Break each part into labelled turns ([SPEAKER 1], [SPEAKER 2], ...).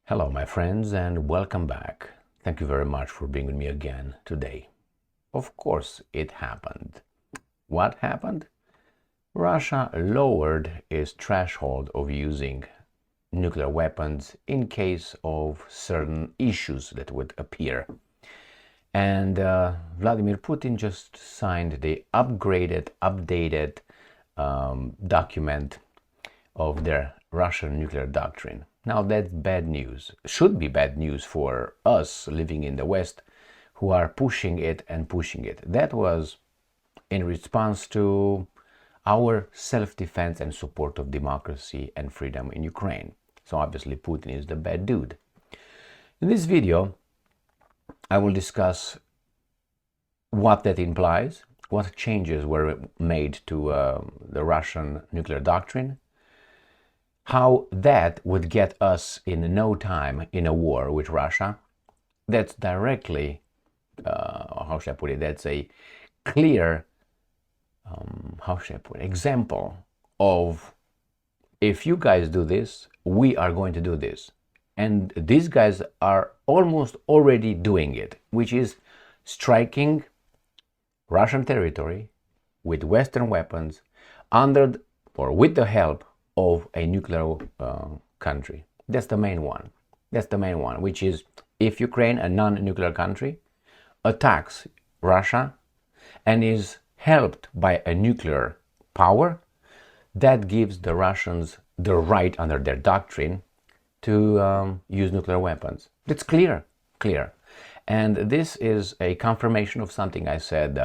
[SPEAKER 1] Hello, my friends, and welcome back. Thank you very much for being with me again today. Of course, it happened. What happened? Russia lowered its threshold of using nuclear weapons in case of certain issues that would appear. And Vladimir Putin just signed the updated document of their Russian nuclear doctrine. Now that's bad news. Should be bad news for us living in the West who are pushing it and pushing it. That was in response to our self-defense and support of democracy and freedom in Ukraine. So obviously Putin is the bad dude. In this video, I will discuss what that implies, what changes were made to the Russian nuclear doctrine, how that would get us in no time in a war with Russia. That's directly, how should I put it, that's a clear, example of, if you guys do this, we are going to do this. And these guys are almost already doing it, which is striking Russian territory with Western weapons under or with the help of a nuclear country. That's the main one. That's the main one, which is if Ukraine, a non-nuclear country, attacks Russia and is helped by a nuclear power, that gives the Russians the right under their doctrine to use nuclear weapons. That's clear. And this is a confirmation of something I said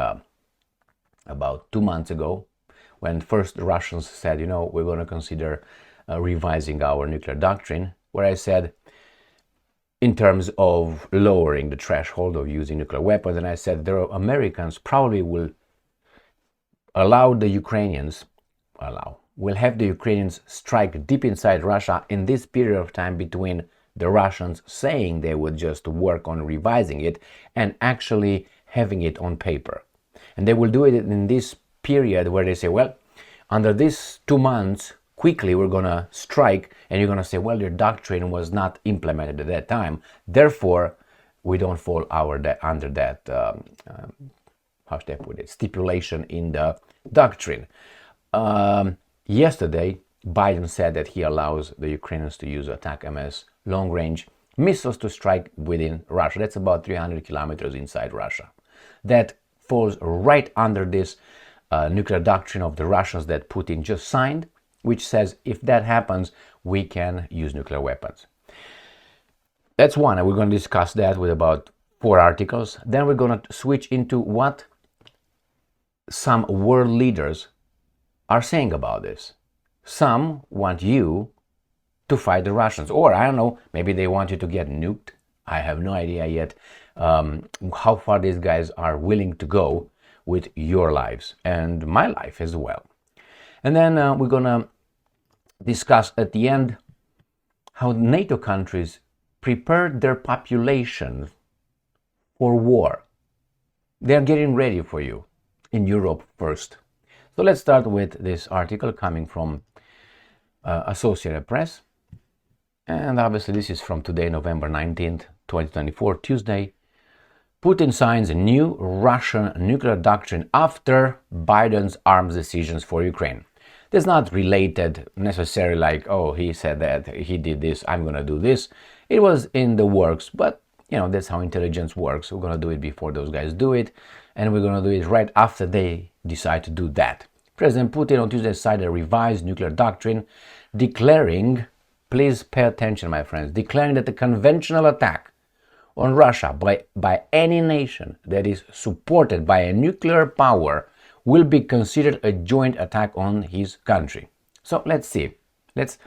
[SPEAKER 1] about 2 months ago, when first the Russians said, you know, we're going to consider revising our nuclear doctrine, where I said, in terms of lowering the threshold of using nuclear weapons, and I said the Americans probably will allow the Ukrainians, will have the Ukrainians strike deep inside Russia in this period of time between the Russians saying they would just work on revising it and actually having it on paper. And they will do it in this period where they say, well, under these 2 months, quickly we're going to strike, and you're going to say, well, your doctrine was not implemented at that time, therefore we don't fall under that how should I put it, stipulation in the doctrine. Yesterday Biden said that he allows the Ukrainians to use ATACMS long-range missiles to strike within Russia. That's about 300 kilometers inside Russia. That falls right under this nuclear doctrine of the Russians that Putin just signed, which says if that happens, we can use nuclear weapons. That's one, and we're going to discuss that with about 4 articles. Then we're going to switch into what some world leaders are saying about this. Some want you to fight the Russians, or I don't know, maybe they want you to get nuked. I have no idea yet how far these guys are willing to go with your lives and my life as well. And then we're gonna discuss at the end how NATO countries prepared their population for war. They're getting ready for you in Europe first. So let's start with this article coming from Associated Press. And obviously this is from today, November 19th, 2024, Tuesday. Putin signs a new Russian nuclear doctrine after Biden's arms decisions for Ukraine. That's not related necessarily like, oh, he said that, he did this, I'm going to do this. It was in the works, but you know, that's how intelligence works. We're going to do it before those guys do it, and we're going to do it right after they decide to do that. President Putin on Tuesday signed a revised nuclear doctrine declaring, please pay attention, my friends, declaring that the conventional attack on Russia by any nation that is supported by a nuclear power will be considered a joint attack on his country. So let's see. Let's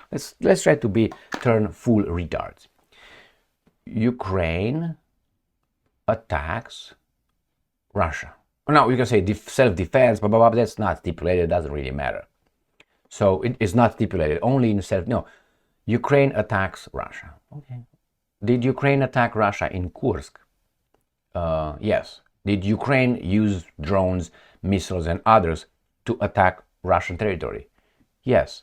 [SPEAKER 1] try to turn full retards. Ukraine attacks Russia. Now you can say self-defense, blah, blah, blah, that's not stipulated, it doesn't really matter. So it is not stipulated, only in no. Ukraine attacks Russia. Okay. Did Ukraine attack Russia in Kursk? Yes. Did Ukraine use drones, missiles, and others to attack Russian territory? Yes.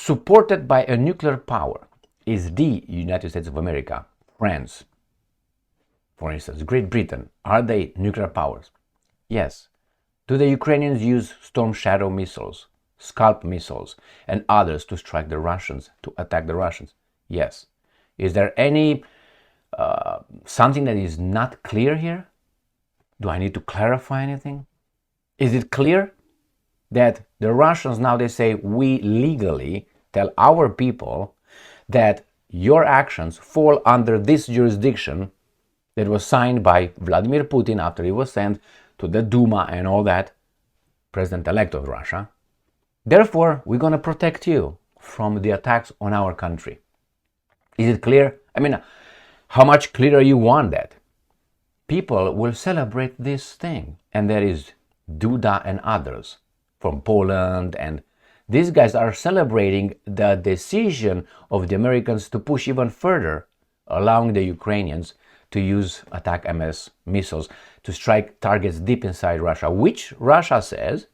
[SPEAKER 1] supported by a nuclear power. Is the United States of America, France, for instance, Great Britain, are they nuclear powers? Yes. Do the Ukrainians use Storm Shadow missiles, Scalp missiles, and others to strike the Russians, to attack the Russians? Yes. Is there any something that is not clear here? Do I need to clarify anything? Is it clear that the Russians now, they say, we legally tell our people that your actions fall under this jurisdiction that was signed by Vladimir Putin after he was sent to the Duma and all that, president-elect of Russia. Therefore, we're going to protect you from the attacks on our country. Is it clear? I mean, how much clearer you want that? People will celebrate this thing. And there is Duda and others from Poland, and these guys are celebrating the decision of the Americans to push even further, allowing the Ukrainians to use ATACMS missiles to strike targets deep inside Russia, which Russia says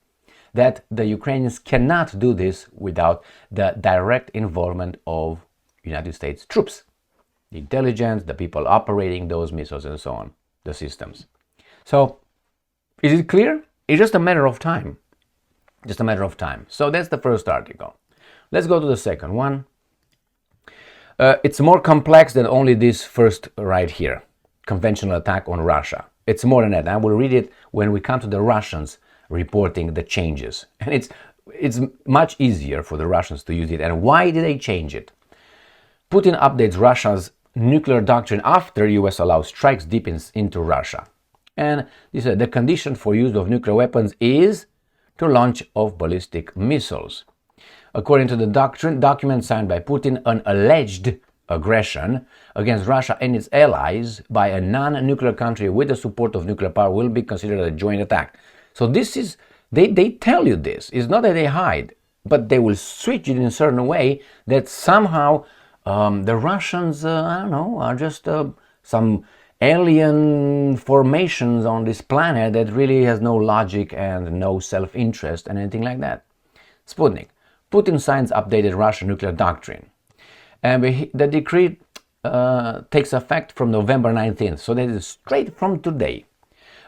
[SPEAKER 1] that the Ukrainians cannot do this without the direct involvement of United States troops, the intelligence, the people operating those missiles and so on, the systems. So, is it clear? It's just a matter of time. Just a matter of time. So that's the first article. Let's go to the second one. It's more complex than only this first right here, conventional attack on Russia. It's more than that. I will read it when we come to the Russians reporting the changes. And it's much easier for the Russians to use it. And why did they change it? Putin updates Russia's nuclear doctrine after US allows strikes deep into Russia. And this the condition for use of nuclear weapons is to launch of ballistic missiles. According to the doctrine, document signed by Putin, an alleged aggression against Russia and its allies by a non-nuclear country with the support of nuclear power will be considered a joint attack. So this is, they tell you this. It's not that they hide, but they will switch it in a certain way that somehow the Russians, I don't know, are just some alien formations on this planet that really has no logic and no self-interest and anything like that. Sputnik. Putin signs updated Russian nuclear doctrine. And the decree takes effect from November 19th, so that is straight from today.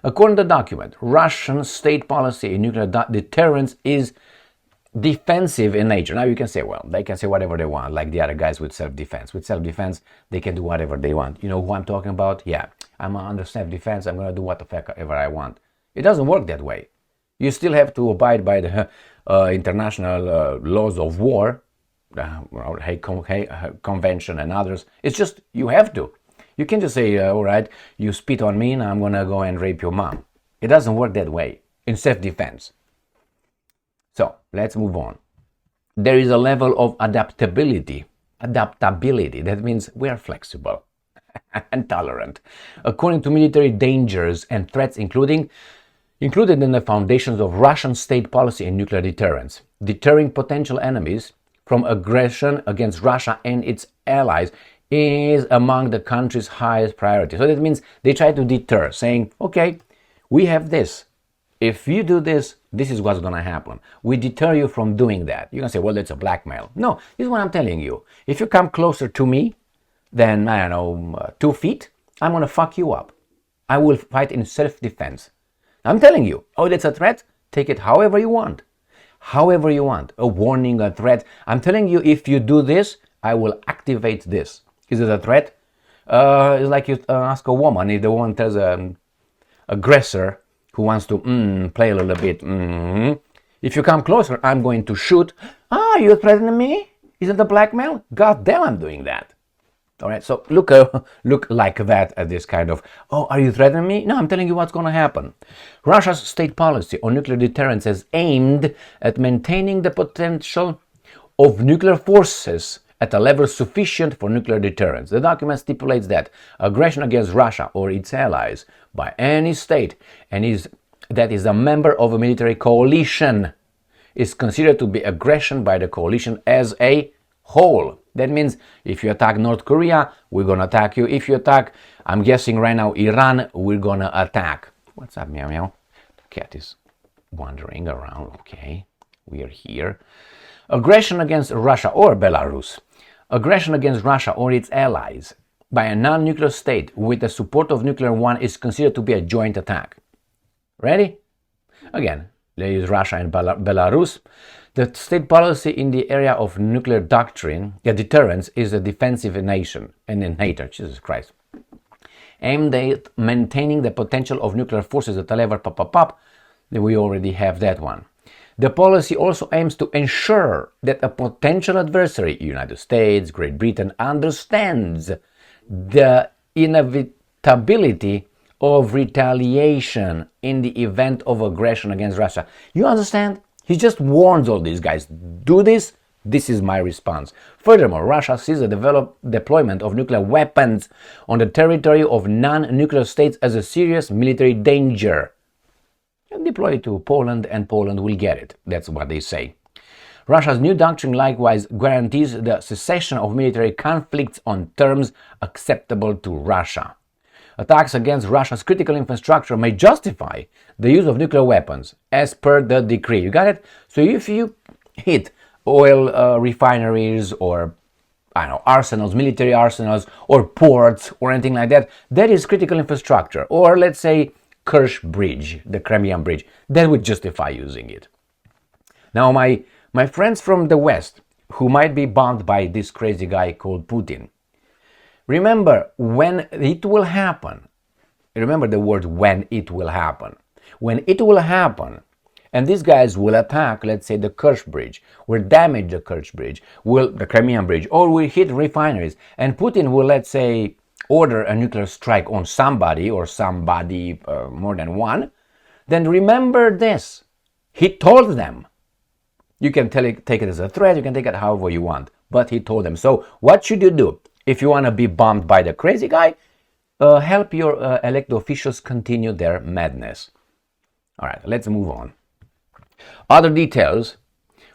[SPEAKER 1] According to the document, Russian state policy in nuclear deterrence is defensive in nature. Now you can say, well, they can say whatever they want, like the other guys with self-defense. With self-defense, they can do whatever they want. You know who I'm talking about? Yeah, I'm under self-defense, I'm going to do whatever I want. It doesn't work that way. You still have to abide by the international laws of war, Hague Convention and others. It's just, you have to. You can just say, all right, you spit on me, now I'm going to go and rape your mom. It doesn't work that way in self-defense. So, let's move on. There is a level of adaptability. That means we are flexible and tolerant. According to military dangers and threats included in the foundations of Russian state policy in nuclear deterrence, deterring potential enemies from aggression against Russia and its allies is among the country's highest priority. So that means they try to deter, saying, okay, we have this. If you do this, this is what's going to happen. We deter you from doing that. You're going to say, well, that's a blackmail. No, this is what I'm telling you. If you come closer to me than, I don't know, 2 feet, I'm going to fuck you up. I will fight in self-defense. I'm telling you, oh, that's a threat? Take it however you want. However you want. A warning, a threat. I'm telling you, if you do this, I will activate this. Is it a threat? It's like you ask a woman, if the woman tells an aggressor who wants to play a little bit, if you come closer, I'm going to shoot. Ah, you're threatening me? Is it a blackmail? God damn, I'm doing that. All right, so look like that at this kind of, oh, are you threatening me? No, I'm telling you what's going to happen. Russia's state policy on nuclear deterrence is aimed at maintaining the potential of nuclear forces at a level sufficient for nuclear deterrence. The document stipulates that aggression against Russia or its allies by any state that is a member of a military coalition is considered to be aggression by the coalition as a whole. That means if you attack North Korea, we're going to attack you. If you attack, I'm guessing right now, Iran, we're going to attack. What's up, meow meow? The cat is wandering around. Okay, we are here. Aggression against Russia or Belarus. Aggression against Russia or its allies by a non-nuclear state with the support of nuclear one is considered to be a joint attack. Ready? Again, they use Russia and Belarus. The state policy in the area of nuclear doctrine, deterrence, is a defensive nation, and in NATO, Jesus Christ, aimed at maintaining the potential of nuclear forces at a level pop. We already have that one. The policy also aims to ensure that a potential adversary, United States, Great Britain, understands the inevitability of retaliation in the event of aggression against Russia. You understand? He just warns all these guys, do this, this is my response. Furthermore, Russia sees the deployment of nuclear weapons on the territory of non-nuclear states as a serious military danger. And deploy it to Poland, and Poland will get it. That's what they say. Russia's new doctrine likewise guarantees the cessation of military conflicts on terms acceptable to Russia. Attacks against Russia's critical infrastructure may justify the use of nuclear weapons, as per the decree. You got it? So if you hit oil refineries or, I don't know, arsenals, military arsenals, or ports, or anything like that, that is critical infrastructure. Or let's say Kerch Bridge, the Kremlin bridge, that would justify using it. Now, my friends from the West, who might be bombed by this crazy guy called Putin, remember when it will happen. Remember the word when it will happen. When it will happen, and these guys will attack, let's say, the Kerch Bridge, will damage the Kerch Bridge, the Kremlin bridge, or will hit refineries, and Putin will, let's say, order a nuclear strike on somebody or somebody more than one, then remember this. He told them. You can take it as a threat, you can take it however you want, but he told them. So what should you do? If you want to be bombed by the crazy guy, help your elected officials continue their madness. All right, let's move on. Other details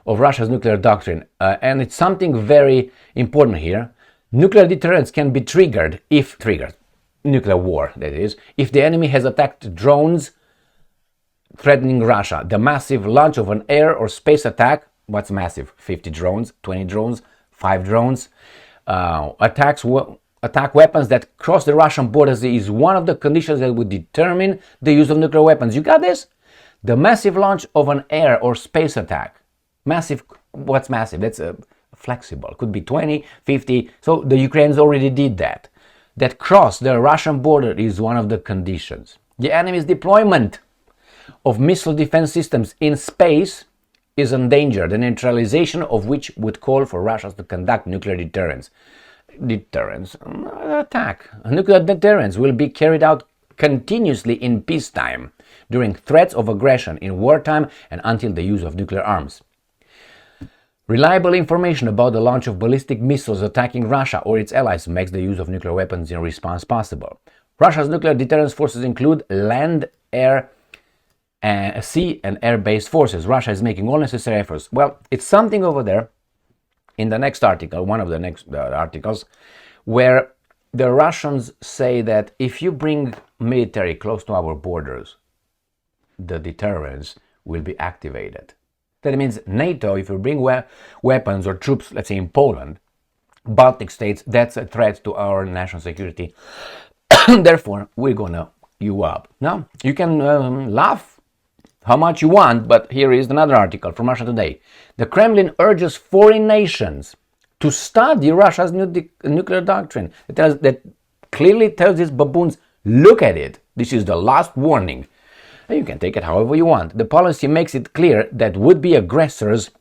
[SPEAKER 1] of Russia's nuclear doctrine, and it's something very important here. Nuclear deterrence can be triggered if nuclear war, that is, if the enemy has attacked drones threatening Russia. The massive launch of an air or space attack, what's massive? 50 drones, 20 drones, 5 drones, attack weapons that cross the Russian borders is one of the conditions that would determine the use of nuclear weapons. You got this? The massive launch of an air or space attack. Massive, what's massive? That's flexible. Could be 20, 50. So the Ukrainians already did that. That cross the Russian border is one of the conditions. The enemy's deployment of missile defense systems in space is endangered, the neutralization of which would call for Russia to conduct nuclear deterrence. Attack. Nuclear deterrence will be carried out continuously in peacetime, during threats of aggression, in wartime, and until the use of nuclear arms. Reliable information about the launch of ballistic missiles attacking Russia or its allies makes the use of nuclear weapons in response possible. Russia's nuclear deterrence forces include land, air, sea and air-based forces. Russia is making all necessary efforts. Well, it's something over there in the next article, one of the next articles, where the Russians say that if you bring military close to our borders, the deterrence will be activated. That means NATO, if you bring weapons or troops, let's say in Poland, Baltic states, that's a threat to our national security. Therefore, we're gonna you up. Now, you can laugh how much you want, but here is another article from Russia Today. The Kremlin urges foreign nations to study Russia's nuclear doctrine. That clearly tells these baboons, look at it. This is the last warning. And you can take it however you want. The policy makes it clear that would-be aggressors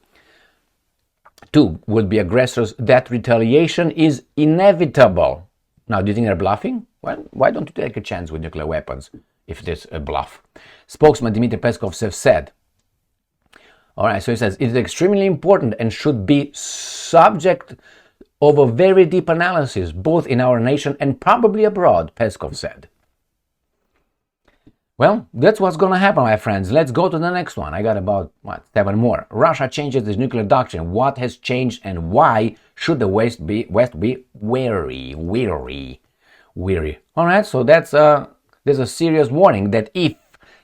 [SPEAKER 1] that retaliation is inevitable. Now, do you think they're bluffing? Well, why don't you take a chance with nuclear weapons if it is a bluff? Spokesman Dmitry Peskov said, all right, so he says, it is extremely important and should be subject of a very deep analysis, both in our nation and probably abroad, Peskov said. Well, that's what's going to happen, my friends. Let's go to the next one. I got about, 7 more. Russia changes its nuclear doctrine. What has changed and why should the West be wary? All right, so there's a serious warning that if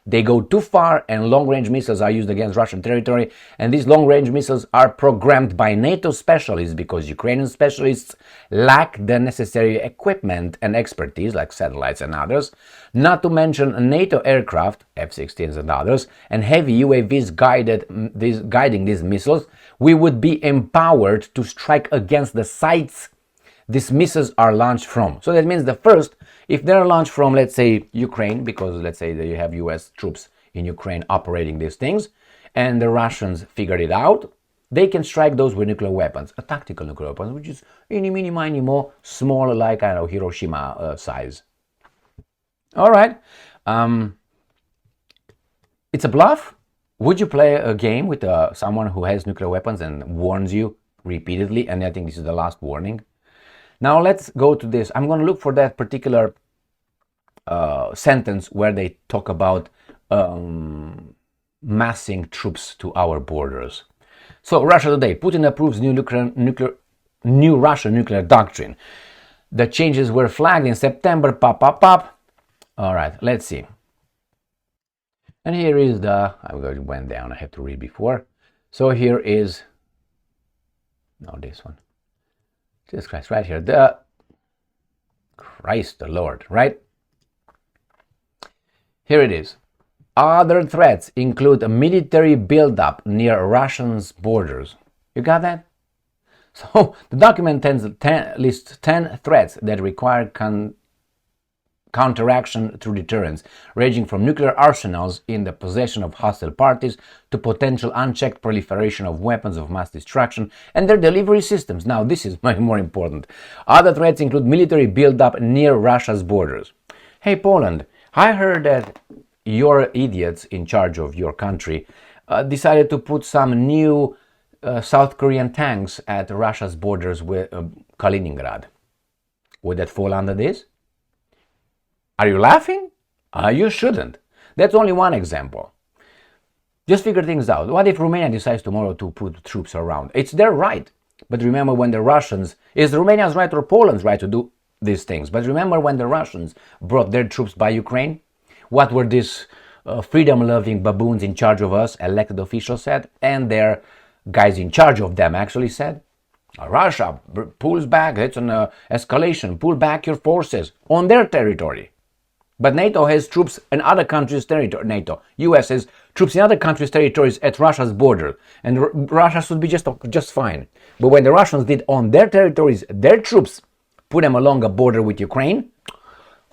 [SPEAKER 1] they go too far and long-range missiles are used against Russian territory, and these long-range missiles are programmed by NATO specialists because Ukrainian specialists lack the necessary equipment and expertise like satellites and others, not to mention NATO aircraft, F-16s and others, and heavy UAVs guiding these missiles. We would be empowered to strike against the sites these missiles are launched from. So that means the first, if they're launched from, let's say, Ukraine, because let's say that you have US troops in Ukraine operating these things, and the Russians figured it out, they can strike those with nuclear weapons, a tactical nuclear weapons, which is eeny, meeny, miny, mo, small, like, I don't know, Hiroshima size. All right. It's a bluff. Would you play a game with someone who has nuclear weapons and warns you repeatedly? And I think this is the last warning. Now let's go to this. I'm going to look for that particular sentence where they talk about massing troops to our borders. So Russia Today, Putin approves new Russian nuclear doctrine. The changes were flagged in September. Pop, pop, pop. All right, let's see. And here is the, I went down, I had to read before. So here is, no, this one. Jesus Christ, right here. The Christ the Lord, right? Here it is. Other threats include a military buildup near Russia's borders. You got that? So the document lists 10 threats that require counteraction through deterrence, ranging from nuclear arsenals in the possession of hostile parties to potential unchecked proliferation of weapons of mass destruction and their delivery systems. Now, this is much more important. Other threats include military buildup near Russia's borders. Hey, Poland, I heard that your idiots in charge of your country decided to put some new South Korean tanks at Russia's borders with Kaliningrad. Would that fall under this? Are you laughing? You shouldn't. That's only one example. Just figure things out. What if Romania decides tomorrow to put troops around? It's their right. But remember when the Russians, is Romania's right or Poland's right to do these things? But remember when the Russians brought their troops by Ukraine? What were these freedom-loving baboons in charge of us, elected officials said, and their guys in charge of them actually said? Russia pulls back, it's an escalation, pull back your forces on their territory. But NATO has troops in other countries' territory. NATO, US has troops in other countries' territories at Russia's border, and Russia should be just fine. But when the Russians did on their territories, their troops put them along a border with Ukraine,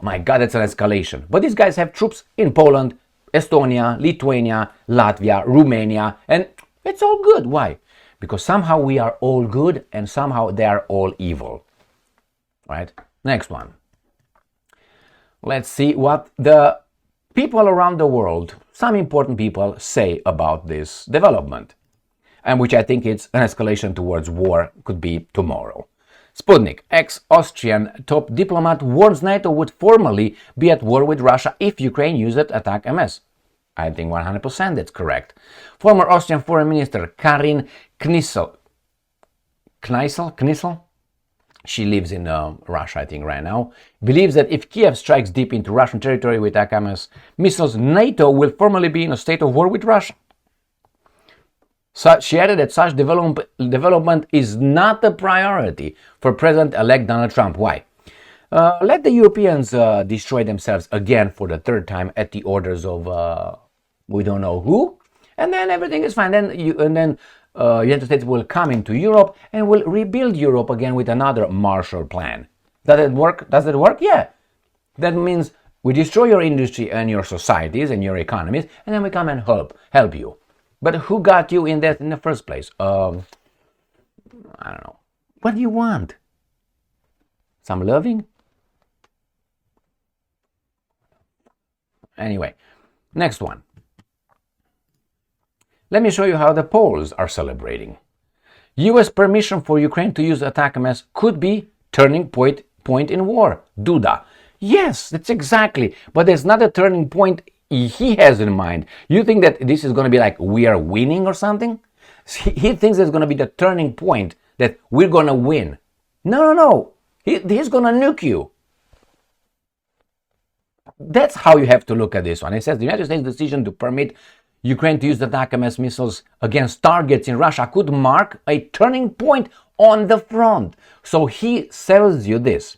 [SPEAKER 1] my God, that's an escalation. But these guys have troops in Poland, Estonia, Lithuania, Latvia, Romania, and it's all good. Why? Because somehow we are all good and somehow they are all evil. Right? Next one. Let's see what the people around the world, some important people, say about this development, and which I think it's an escalation towards war, could be tomorrow. Sputnik, ex-Austrian top diplomat, warns NATO would formally be at war with Russia if Ukraine used ATACMS. I think 100% that's correct. Former Austrian Foreign Minister Karin Knissel, she lives in Russia, I think, right now, believes that if Kiev strikes deep into Russian territory with ATACMS missiles, NATO will formally be in a state of war with Russia. She added that such development is not a priority for President-elect Donald Trump. Why? Let the Europeans destroy themselves again for the third time at the orders of we don't know who, and then everything is fine. Then United States will come into Europe and will rebuild Europe again with another Marshall Plan. Does it work? Does it work? Yeah. That means we destroy your industry and your societies and your economies, and then we come and help you. But who got you in that in the first place? I don't know. What do you want? Some loving? Anyway, next one. Let me show you how the Poles are celebrating. US permission for Ukraine to use ATACMS could be turning point in war. Duda. Yes, that's exactly. But there's not a turning point he has in mind. You think that this is going to be like we are winning or something? He thinks there's going to be the turning point that we're going to win. No. He's going to nuke you. that's how you have to look at this one. It says the United States' decision to permit Ukraine to use the ATACMS missiles against targets in Russia could mark a turning point on the front. So he tells you this.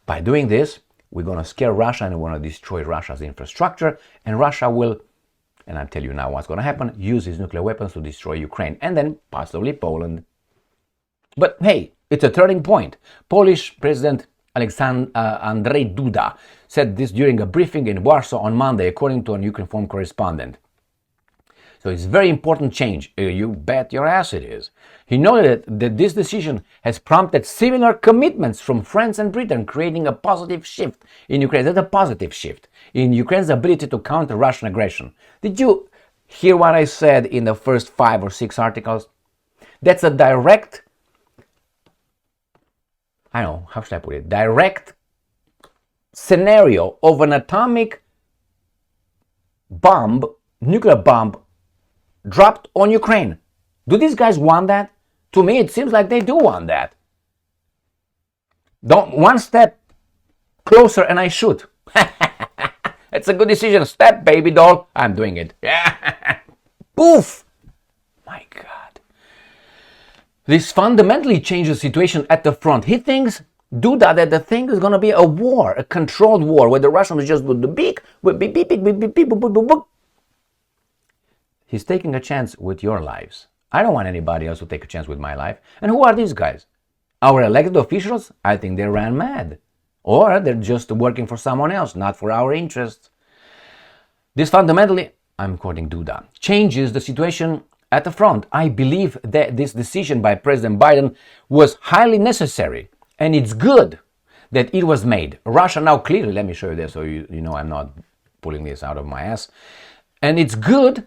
[SPEAKER 1] By doing this, we're going to scare Russia and we want to destroy Russia's infrastructure, and Russia will, and I'll tell you now what's going to happen, use his nuclear weapons to destroy Ukraine and then possibly Poland. But hey, it's a turning point. Polish President Andrzej Duda said this during a briefing in Warsaw on Monday, according to a Ukrinform correspondent. So it's a very important change. You bet your ass it is. He noted that this decision has prompted similar commitments from France and Britain, creating a positive shift in Ukraine. That's a positive shift in Ukraine's ability to counter Russian aggression. Did you hear what I said in the first 5 or 6 articles? That's a direct, I don't know, how should I put it? Direct scenario of an atomic bomb, nuclear bomb, dropped on Ukraine. Do these guys want that? To me, it seems like they do want that. Don't one step closer and I shoot. It's a good decision. Step, baby doll. I'm doing it. Poof! My God. This fundamentally changes the situation at the front. He thinks, Duda, that the thing is going to be a war, a controlled war, where the Russians just would the beak, would be beep, beep, beep, beep, beep, beep, beep, beep, beep. He's taking a chance with your lives. I don't want anybody else to take a chance with my life. And who are these guys? Our elected officials? I think they ran mad. Or they're just working for someone else, not for our interests. This fundamentally, I'm quoting Duda, changes the situation at the front. I believe that this decision by President Biden was highly necessary. And it's good that it was made. Russia now clearly, let me show you this so you know I'm not pulling this out of my ass. And it's good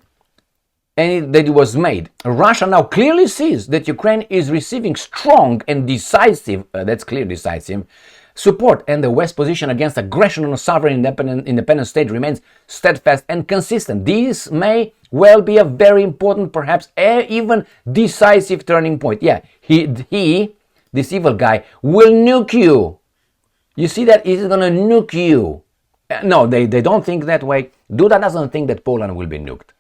[SPEAKER 1] that it was made. Russia now clearly sees that Ukraine is receiving strong and decisive, that's clear decisive, support, and the West's position against aggression on a sovereign independent state remains steadfast and consistent. This may well be a very important, perhaps even decisive turning point. Yeah, he this evil guy, will nuke you. You see that? He's going to nuke you. No, they don't think that way. Duda doesn't think that Poland will be nuked.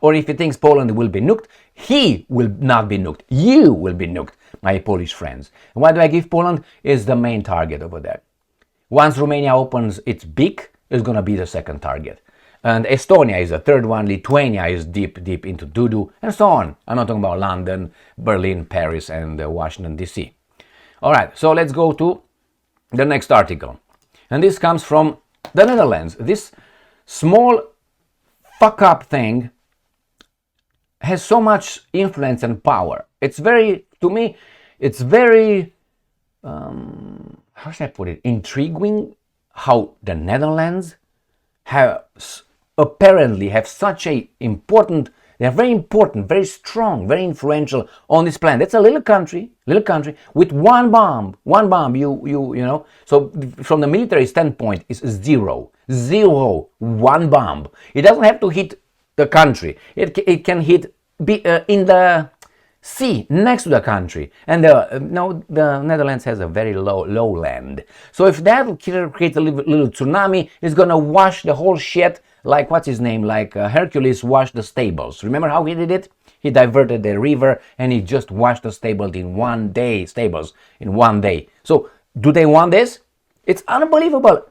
[SPEAKER 1] Or if he thinks Poland will be nuked, he will not be nuked. You will be nuked, my Polish friends. And why do I give Poland? It's the main target over there. Once Romania opens its beak, it's going to be the second target. And Estonia is the third one. Lithuania is deep into Duda, and so on. I'm not talking about London, Berlin, Paris, and Washington, D.C. All right, so let's go to the next article. And this comes from the Netherlands. This small fuck-up thing has so much influence and power. It's very, to me, it's very, how should I put it, intriguing how the Netherlands apparently have such a important, they're very important, very strong, very influential on this planet. It's a little country with one bomb, you know. So from the military standpoint, it's zero, one bomb. It doesn't have to hit the country. It can hit in the sea next to the country, and the Netherlands has a very low land. So if that creates a little tsunami, it's gonna wash the whole shit like what's his name, like Hercules washed the stables. Remember how he did it? He diverted the river and he just washed the stables in one day. So do they want this? It's unbelievable,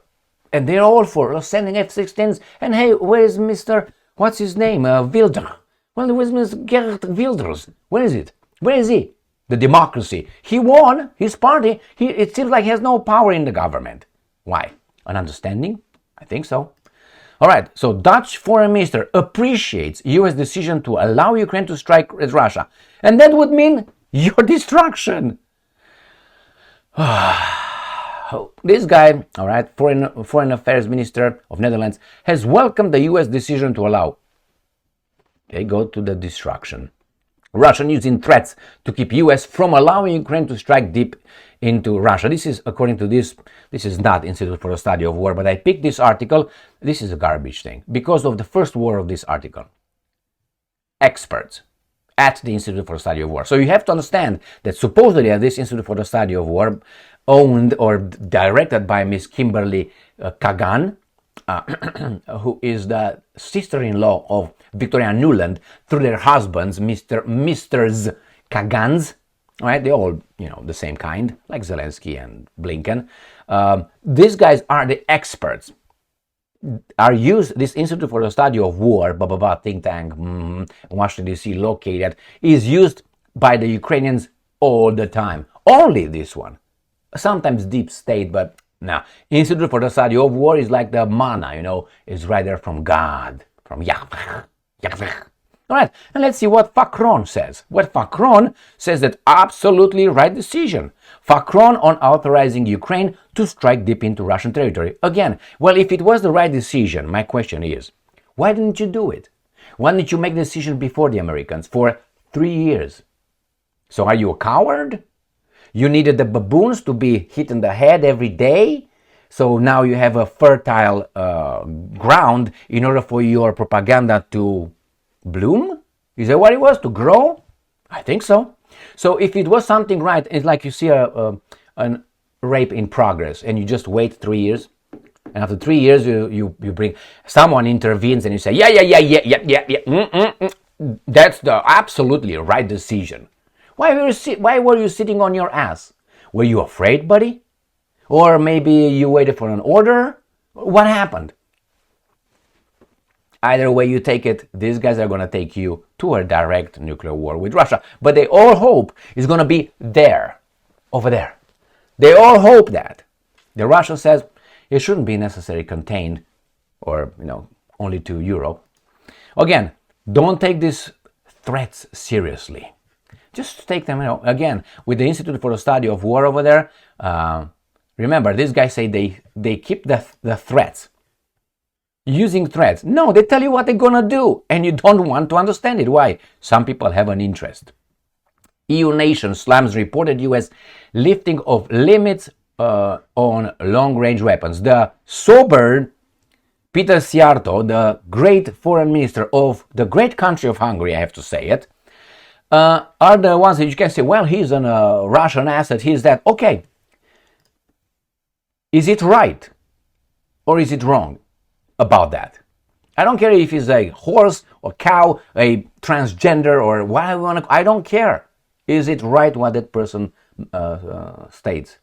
[SPEAKER 1] and they're all for sending F-16s. And hey, where is Mr. What's his name? Wilder. Well, where's Mr. Geert Wilders? Where is it? Where is he? The democracy. He won his party. It seems like he has no power in the government. Why? An understanding? I think so. All right, so Dutch foreign minister appreciates U.S. decision to allow Ukraine to strike at Russia. And that would mean your destruction. This guy, all right, foreign affairs minister of Netherlands, has welcomed the U.S. decision to allow. Okay, go to the destruction. Russian using threats to keep U.S. from allowing Ukraine to strike deep into Russia. This is, according to this is not Institute for the Study of War, but I picked this article. This is a garbage thing because of the first word of this article. Experts at the Institute for the Study of War. So you have to understand that supposedly at this Institute for the Study of War, owned or directed by Miss Kimberly Kagan, who is the sister-in-law of Victoria Nuland through their husbands, Misters Kagans, right? They're all, the same kind, like Zelensky and Blinken. These guys are the experts. This Institute for the Study of War, think tank, Washington DC located, is used by the Ukrainians all the time. Only this one. Sometimes deep state, but no. Institute for the Study of War is like the manna, is right there from God, from Yahweh. All right, and let's see what Macron says. Macron says that absolutely right decision. Macron on authorizing Ukraine to strike deep into Russian territory. Again, well, if it was the right decision, my question is, why didn't you do it? Why didn't you make the decision before the Americans for 3 years? So are you a coward? You needed the baboons to be hit in the head every day? So now you have a fertile ground in order for your propaganda to bloom? Is that what it was? To grow? I think so. So if it was something right, it's like you see a rape in progress and you just wait 3 years. And after 3 years, you bring, someone intervenes and you say, yeah. That's the absolutely right decision. Why were you sitting on your ass? Were you afraid, buddy? Or maybe you waited for an order? What happened? Either way you take it, these guys are going to take you to a direct nuclear war with Russia. But they all hope it's going to be there, over there. They all hope that. The Russia says it shouldn't be necessarily contained or, only to Europe. Again, don't take these threats seriously. Just take them, again, with the Institute for the Study of War over there. Remember, these guys say they keep the threats. Using threats. No, they tell you what they're gonna do, and you don't want to understand it. Why? Some people have an interest. EU nation slams reported US lifting of limits on long-range weapons. The sober Peter Szijjártó, the great foreign minister of the great country of Hungary, I have to say it, are the ones that you can say, well, he's a Russian asset, he's that. Okay. Is it right or is it wrong about that? I don't care if he's a horse or cow, a transgender or whatever. I don't care. Is it right what that person states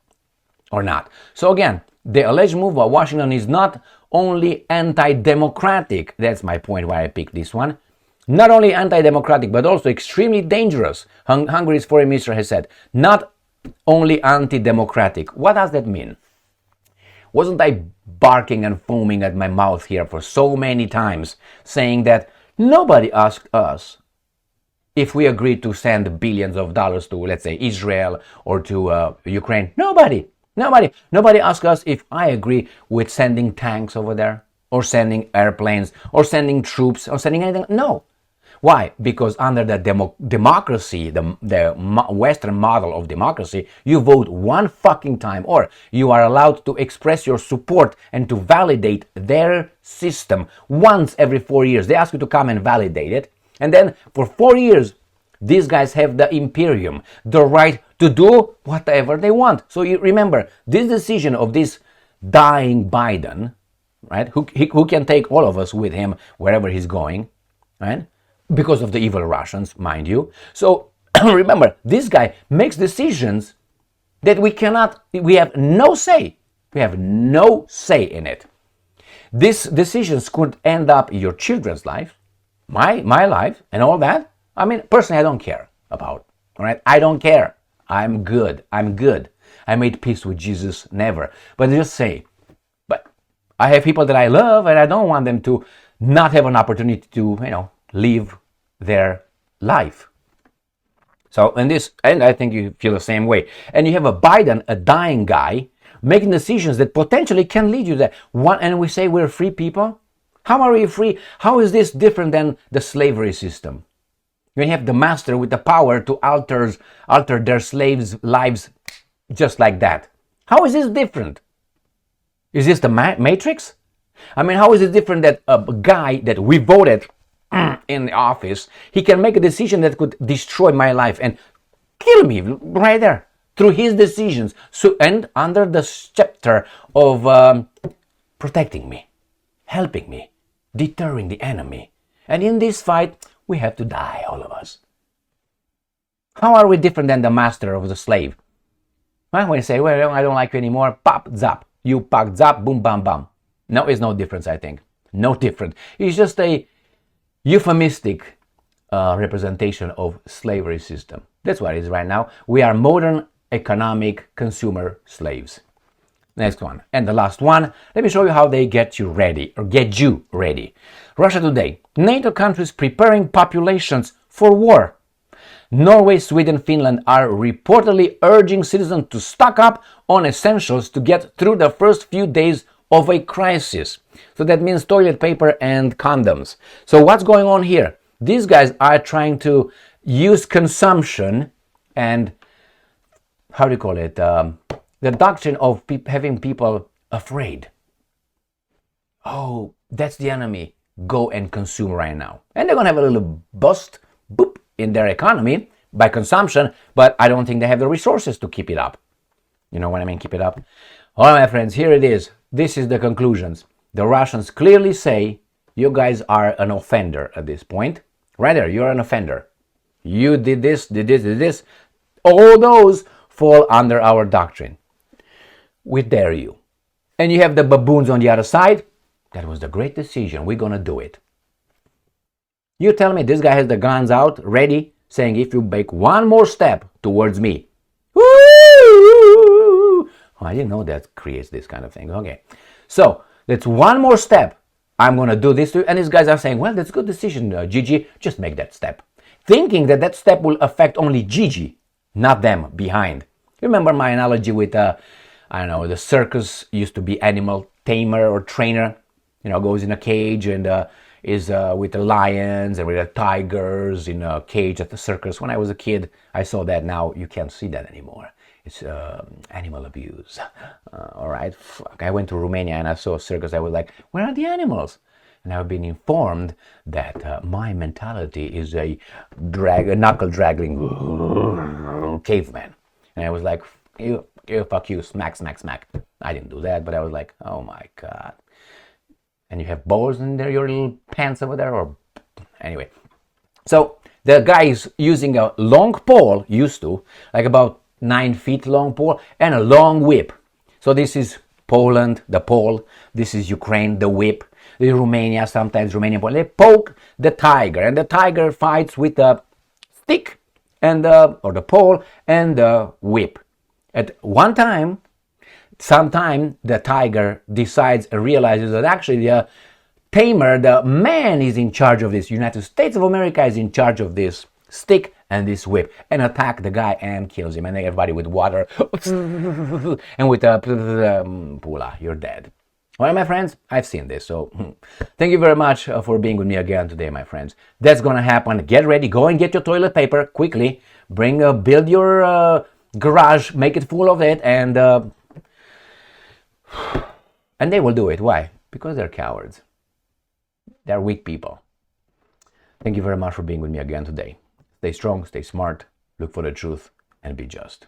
[SPEAKER 1] or not? So again, the alleged move by Washington is not only anti-democratic. That's my point why I picked this one. Not only anti-democratic, but also extremely dangerous. Hungary's foreign minister has said, not only anti-democratic. What does that mean? Wasn't I barking and foaming at my mouth here for so many times, saying that nobody asked us if we agreed to send billions of dollars to, let's say, Israel or to Ukraine? Nobody asked us if I agree with sending tanks over there, or sending airplanes, or sending troops, or sending anything. No. Why? Because under the democracy, the Western model of democracy, you vote one fucking time, or you are allowed to express your support and to validate their system once every 4 years. They ask you to come and validate it. And then for 4 years, these guys have the imperium, the right to do whatever they want. So you remember, this decision of this dying Biden, right, who can take all of us with him wherever he's going, right? Because of the evil Russians, mind you. So remember, this guy makes decisions that we have no say. We have no say in it. These decisions could end up in your children's life, my life, and all that. I mean, personally, I don't care about, all right? I don't care. I'm good. I made peace with Jesus, never. But just say, but I have people that I love, and I don't want them to not have an opportunity to, live their life. So, and I think you feel the same way. And you have a Biden, a dying guy, making decisions that potentially can lead you there. And we say we're free people? How are we free? How is this different than the slavery system? When you have the master with the power to alter their slaves' lives just like that. How is this different? Is this the Matrix? I mean, how is it different that a guy that we voted in the office, he can make a decision that could destroy my life and kill me right there through his decisions, so and under the scepter of protecting me? helping me, deterring the enemy. And in this fight, we have to die, all of us. How are we different than the master of the slave? Well, when you say, well, I don't like you anymore, pop, zap. You pack, zap, boom, bam, bam. No, it's no difference, I think. No different. It's just a euphemistic representation of slavery system. That's what it is right now. We are modern economic consumer slaves. Next one. And the last one, let me show you how they get you ready, or get you ready. Russia Today. NATO countries preparing populations for war. Norway, Sweden, Finland are reportedly urging citizens to stock up on essentials to get through the first few days of a crisis. So that means toilet paper and condoms. So what's going on here? These guys are trying to use consumption and, how do you call it, the doctrine of having people afraid. Oh, that's the enemy. Go and consume right now. And they're going to have a little bust, boop, in their economy by consumption, but I don't think they have the resources to keep it up. You know what I mean, keep it up? All right, my friends, here it is. This is the conclusions. The Russians clearly say, you guys are an offender at this point. Right there, you're an offender. You did this, did this, did this. All those fall under our doctrine. We dare you. And you have the baboons on the other side. That was the great decision. We're going to do it. You tell me this guy has the guns out, ready, saying if you make one more step towards me. Woo! Oh, I didn't know that creates this kind of thing. Okay. So, that's one more step. I'm going to do this to you. And these guys are saying, well, that's a good decision, Gigi. Just make that step. Thinking that that step will affect only Gigi, not them behind. Remember my analogy with, I don't know, the circus used to be animal tamer or trainer. You know, goes in a cage and is with the lions and with the tigers in a cage at the circus. When I was a kid, I saw that. Now you can't see that anymore. It's animal abuse. All right. Fuck. I went to Romania and I saw a circus. I was like, where are the animals? And I've been informed that my mentality is a knuckle-dragging caveman. And I was like, you, fuck you, smack, smack, smack. I didn't do that, but I was like, oh my God. And you have balls in there, your little pants over there, or anyway. So the guy is using a long pole, used to, like about 9 feet long pole, and a long whip. So this is Poland, the pole. This is Ukraine, the whip. The Romania, sometimes Romanian pole. They poke the tiger, and the tiger fights with a stick and or the pole and the whip. At one time, sometime the tiger decides and realizes that actually the tamer, the man, is in charge of this. United States of America is in charge of this stick and this whip, and attack the guy and kills him. And everybody with water and with a pula, you're dead. Well, my friends, I've seen this. So thank you very much for being with me again today, my friends. That's gonna happen. Get ready. Go and get your toilet paper quickly. Build your garage. Make it full of it, and they will do it. Why? Because they're cowards. They're weak people. Thank you very much for being with me again today. Stay strong, stay smart, look for the truth, and be just.